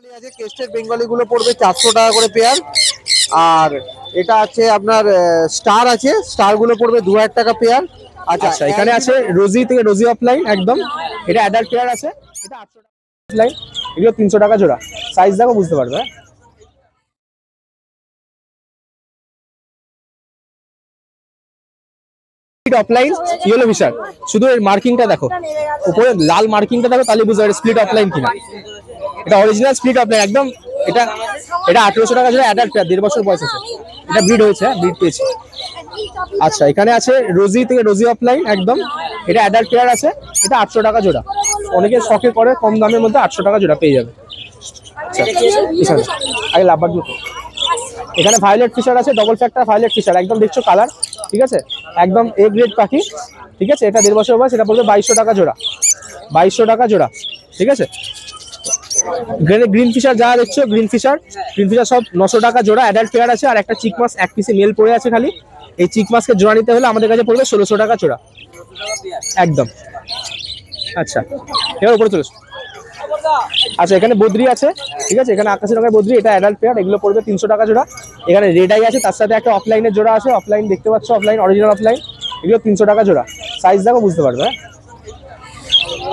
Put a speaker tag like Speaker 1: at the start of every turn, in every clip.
Speaker 1: Bengali আছে, কেস্টেড Bengali গুলো পড়বে 400 টাকা করে পেয়ার। আর এটা আছে আপনার স্টার আছে, স্টার গুলো পড়বে 2000 টাকা পেয়ার।
Speaker 2: আচ্ছা এখানে আছে রোজি থেকে রোজি অফলাইন একদম, এটা অ্যাডাল্ট পেয়ার আছে, এটা 800 টাকা অফলাইন, এগুলো 300 টাকা জোড়া। সাইজ দেখো বুঝতে পারবে। অফলাইন ইয়েলো ফিশার, শুধু এর মার্কিংটা দেখো, উপরে লাল মার্কিংটা দেখো, তাহলে বুঝতে পারবে স্প্লিট অফলাইন কিনা। এটা অরিজিনাল স্প্লিট অফলাইন একদম। এটা 1800 টাকা জোড়া, অ্যাডাল্ট পেয়ার, 1.5 বছর বয়স আছে। এটা ব্রিড হয়েছে, ব্রিড পেয়েছে। আচ্ছা এখানে আছে রোজি থেকে রোজি অফলাইন একদম, এটা অ্যাডাল্ট পেয়ার আছে, এটা 800 টাকা জোড়া। অনেকে শখে করে কম দামের মধ্যে 800 টাকা জোড়া পেয়ে যাবে। আচ্ছা আগে লাভবার দুটো। এখানে ভায়োলেট ফিশার আছে, ডবল ফ্যাক্টর ভায়োলেট ফিশার একদম, দেখছো কালার, ঠিক আছে, একদম এ গ্রেড পাখি, ঠিক আছে। এটা 1.5 বছর বয়স, এটা পড়বে 2200 টাকা জোড়া, 2200 টাকা জোড়া, ঠিক আছে। গ্রিন ফিশার যা দেখছো, গ্রিন ফিশার সব 900 টাকা জোড়া, অ্যাডাল্ট পেয়ার আছে। আর একটা চিক মাছ এক পিসে মেল পড়ে আছে খালি, এই চিক মাছকে জোড়া নিতে হলে আমাদের কাছে পড়বে 1600 টাকা জোড়া একদম। আচ্ছা এবার উপরে চলে। আচ্ছা এখানে বদ্রি আছে, ঠিক আছে, এখানে আকাশি রঙের বদ্রি, এটা অ্যাডাল্ট পেয়ার, এগুলো পড়বে 300 টাকা জোড়া। এখানে রেড আই আছে, তার সাথে একটা অফলাইনের জোড়া আছে, অফলাইন দেখতে পাচ্ছ, অফলাইন অরিজিনাল অফলাইন, এগুলো 300 টাকা জোড়া। সাইজ দেখো বুঝতে পারবে।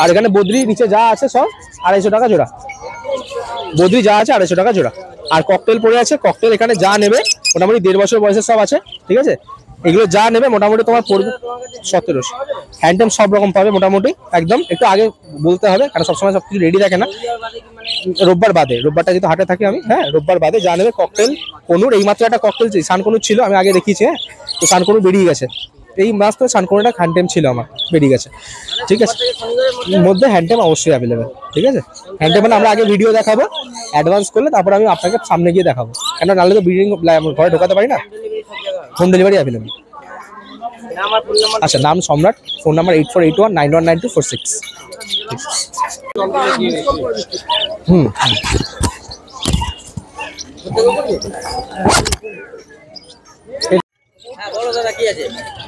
Speaker 2: আর এখানে বদ্রি নিচে যা আছে সব 250 টাকা জোড়া, বদ্রি যা আছে 250 টাকা জোড়া। আর ককটেল পড়ে আছে, ককটেল এখানে যা নেবে মোটামুটি 1.5 বছর বয়সের সব আছে, ঠিক আছে। এগুলো যা নেবে মোটামুটি তোমার পড়বে 1700। হ্যান্ডটেম সব রকম পাবে মোটামুটি একদম। একটু আগে বলতে হবে কারণ সবসময় সবকিছু রেডি থাকে না। রোববার বাদে, রোববারটা যেহেতু হাটে থাকি আমি, হ্যাঁ, রোববার বাদে যা নেবে ককটেল কনুর, এইমাত্র একটা ককটেল সানকনুর ছিল, আমি আগে দেখিয়েছি, হ্যাঁ, তো সানকনুর বেরিয়ে গেছে এই মাস, তো সানকনুরটা হ্যান্ডটেম ছিল আমার, বেরিয়ে গেছে, ঠিক আছে। মধ্যে হ্যান্ডটেম অবশ্যই অ্যাভেলেবেল, ঠিক আছে। হ্যান্ডটেম মানে আমরা আগে ভিডিও দেখাবো, অ্যাডভান্স করলে তারপর আমি আপনাকে সামনে গিয়ে দেখাবো, কেন নাহলে তো ব্রিডিং ঘরে ঢোকাতে পারি না। Home delivery available. আচ্ছা নাম সম্রাট, ফোন নাম্বার 8481919246।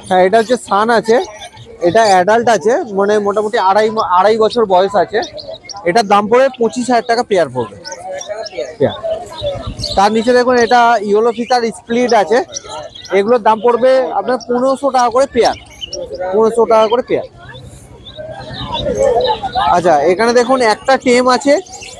Speaker 1: হ্যাঁ এটা হচ্ছে সান আছে, এটা অ্যাডাল্ট আছে, মানে মোটামুটি আড়াই বছর বয়স আছে। এটার দাম পড়বে 25,000 টাকা পেয়ার পড়বে। তার নিচে দেখুন এটা ইয়েলো ফিশার স্প্লিট আছে, এগুলোর দাম পড়বে আপনার 1500 টাকা করে পেয়ার, 1500 টাকা করে পেয়ার। আচ্ছা এখানে দেখুন একটা টেম আছে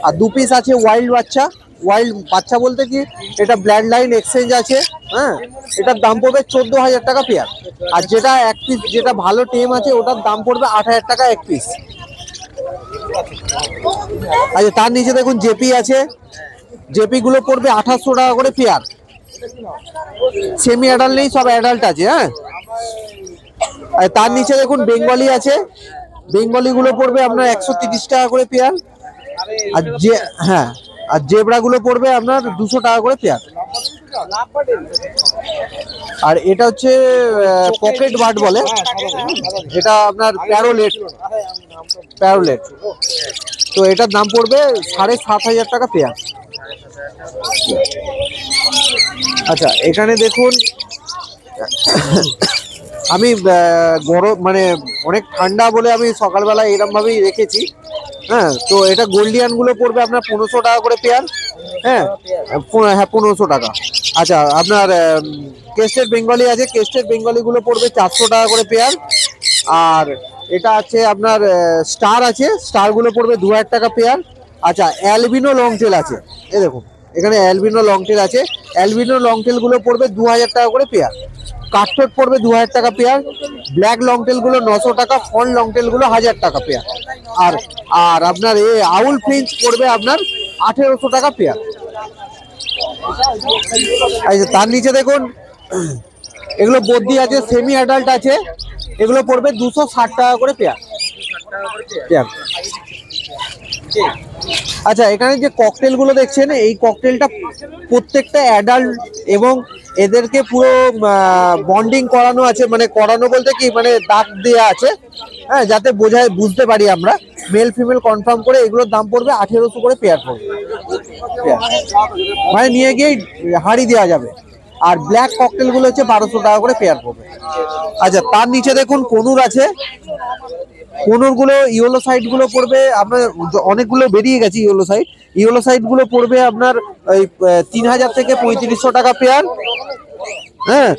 Speaker 1: আর 2 পিস আছে ওয়াইল্ড বাচ্চা। ওয়াইল্ড বাচ্চা বলতে কি, এটা ব্লাড লাইন এক্সচেঞ্জ আছে, হ্যাঁ, এটার দাম পড়বে 14,000 টাকা পেয়ার। আর যেটা এক পিস, যেটা ভালো টেম আছে, ওটার দাম পড়বে 8,000 টাকা এক পিস। আচ্ছা তার নিচে দেখুন জেপি আছে, জেপি গুলো পড়বে 2800 টাকা করে পেয়ার। সেমি অ্যাডাল্ট নেই, সব অ্যাডাল্ট আছে, হ্যাঁ। আর তার নিচে দেখুন বেঙ্গলি আছে, বেঙ্গলি গুলো পড়বে আপনার 130 টাকা করে পেয়ার। আর যে, হ্যাঁ, আর জেব্রা গুলো পড়বে আপনার 200 টাকা করে পেয়ার। আর এটা হচ্ছে পকেট বার্ড বলে, এটা আপনার প্যারোলেট, প্যারোলেট, তো এটার দাম পড়বে 7,500 টাকা পেয়ার। আচ্ছা এখানে দেখুন আমি গরম মানে অনেক ঠান্ডা বলে আমি সকালবেলা এরকম ভাবেই রেখেছি, হ্যাঁ। তো এটা গোল্ডিয়ান গুলো পড়বে আপনার 1500 টাকা করে পেয়ার, হ্যাঁ, হ্যাঁ 1500 টাকা। আচ্ছা আপনার কেস্টেড বেঙ্গলি আছে, কেস্টেড বেঙ্গলি গুলো পড়বে 400 টাকা করে পেয়ার। আর এটা আছে আপনার স্টার আছে, স্টার গুলো পড়বে 2000 টাকা পেয়ার। আচ্ছা অ্যালবিনো লং টেল আছে, এই দেখুন এখানে অ্যালবিনো লং টেল আছে, অ্যালবিনো লং টেল গুলো পড়বে 2000 টাকা করে পেয়ার। কাঠঠোঁট পড়বে 2000 টাকা পেয়ার। ব্ল্যাক লং টেল গুলো 900 টাকা, ফন লং টেল গুলো 1000 টাকা পেয়ার। আর আর আপনার এই আউল ফিঞ্চ পড়বে আপনার 1800 টাকা পেয়ার। তার নিচে দেখুন এগুলো বদ্রি আছে, সেমি অ্যাডাল্ট আছে, এগুলো পড়বে 260 টাকা করে পেয়ার। আচ্ছা এখানে যে ককটেল গুলো দেখছেন, এই ককটেলটা প্রত্যেকটা অ্যাডাল্ট এবং এদেরকে পুরো বন্ডিং করানো আছে, মানে করানো বলতে কি, মানে দাগ দেওয়া আছে, হ্যাঁ, যাতে বুঝতে পারি আমরা মেল ফিমেল কনফার্ম করে। এগুলোর দাম পড়বে 1800 করে পেয়ার পড়বে, মানে নিয়ে গিয়ে হাঁড়ি দেওয়া যাবে। আর ব্ল্যাক ককটেল গুলো হচ্ছে 1200 টাকা করে পেয়ার পড়বে। আচ্ছা তার নিচে দেখুন কনুর আছে, কোনোরগুলো ইয়েলো সাইড গুলো পড়বে আপনার, অনেকগুলো বেরিয়ে গেছে ইয়েলো সাইড গুলো পড়বে আপনার ওই 3000 থেকে 3500 টাকা পেয়ার। হ্যাঁ,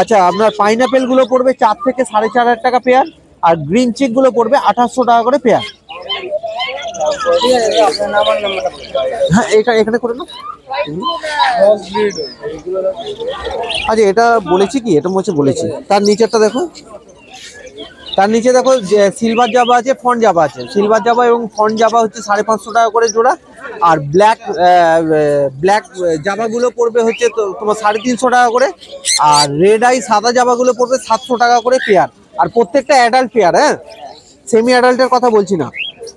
Speaker 1: আচ্ছা আপনার পাইনাপেল গুলো পড়বে 4 থেকে 4500 টাকা পেয়ার, আর গ্রিন চিক গুলো পড়বে 2800 টাকা করে পেয়ার। হ্যাঁ, এখানে করে না। আচ্ছা, এটা বলেছি কি, এটা মনে হচ্ছে বলেছি। তার নিচেরটা দেখো, তার নিচে দেখো যে সিলভার জাবা আছে, ফন্ট জাবা আছে। সিলভার জাবা এবং ফন্ট জাবা হচ্ছে 550 টাকা করে জোড়া, আর ব্ল্যাক জাবাগুলো পড়বে হচ্ছে তোমার 350 টাকা করে, আর রেড আই সাদা জাবাগুলো পড়বে 700 টাকা করে পেয়ার, আর প্রত্যেকটা অ্যাডাল্ট পেয়ার। হ্যাঁ, সেমি অ্যাডাল্টের কথা বলছি না।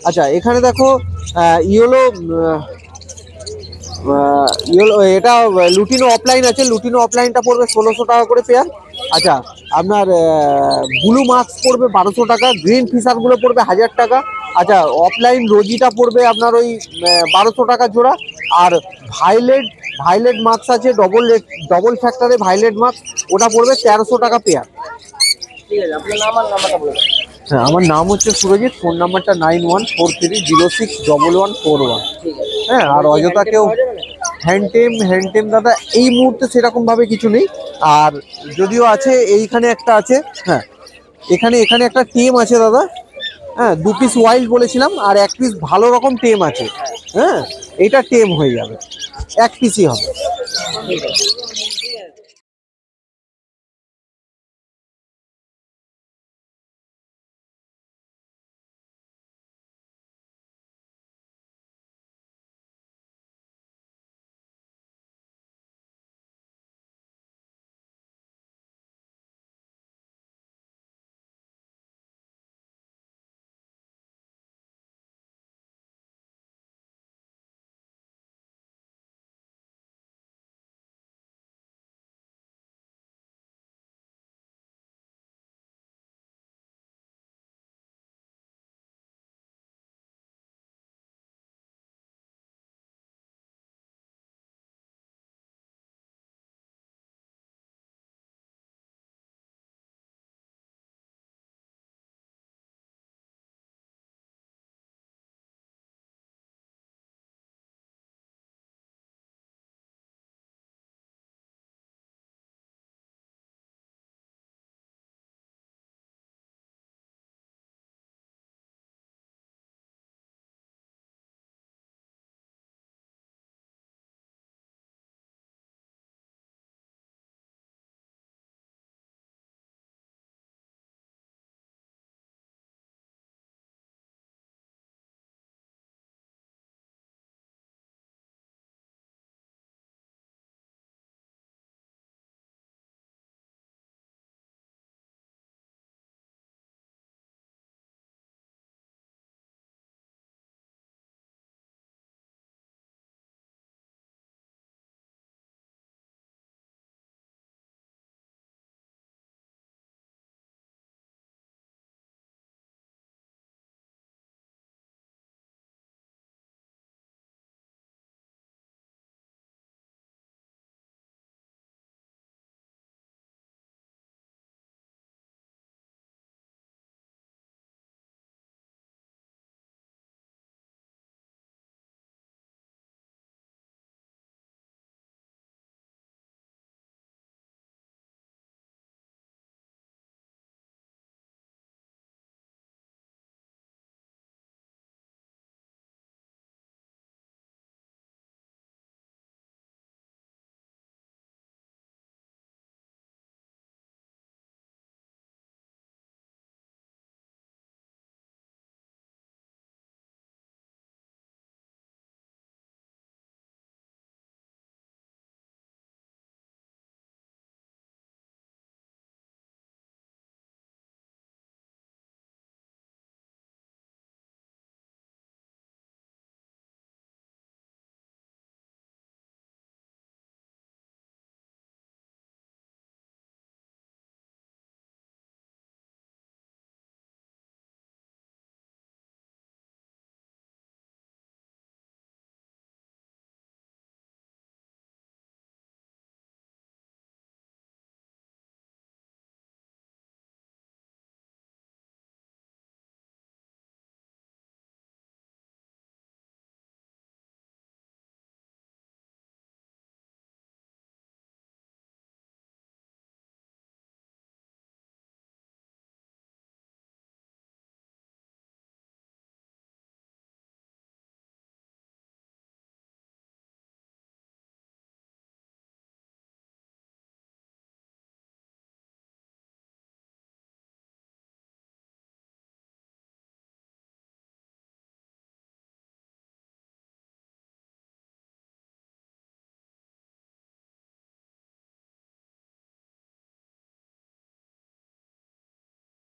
Speaker 1: আচ্ছা, এখানে দেখো ইয়েলো এটা লুটিনো অফলাইন আছে, লুটিনো অফলাইনটা পড়বে 1600 টাকা করে পেয়ার। আচ্ছা, আপনার ব্লু মাস্ক পড়বে 1200 টাকা, গ্রিন ফিশারগুলো পড়বে 1000 টাকা। আচ্ছা, অফলাইন রোজিটা পড়বে আপনার ওই 1200 টাকা জোড়া, আর ভাইলেট মাস্ক আছে ডবল ফ্যাক্টরে ভাইলেট মাস্ক, ওটা পড়বে 1300 টাকা পেয়ার। হ্যাঁ, আমার নাম হচ্ছে সুরজিৎ, ফোন নাম্বারটা 9143061141। হ্যাঁ, আর অযথা কেউ হ্যান্ডটেম দাদা এই মুহূর্তে সেরকম ভাবে কিছু নেই, আর যদিও আছে এইখানে একটা আছে। হ্যাঁ, এখানে একটা টেম আছে দাদা। হ্যাঁ, 2 পিস ওয়াইল্ড বলেছিলাম, আর 1 পিস ভালো রকম টেম আছে। হ্যাঁ, এটা টেম হয়ে যাবে, 1 পিসই হবে।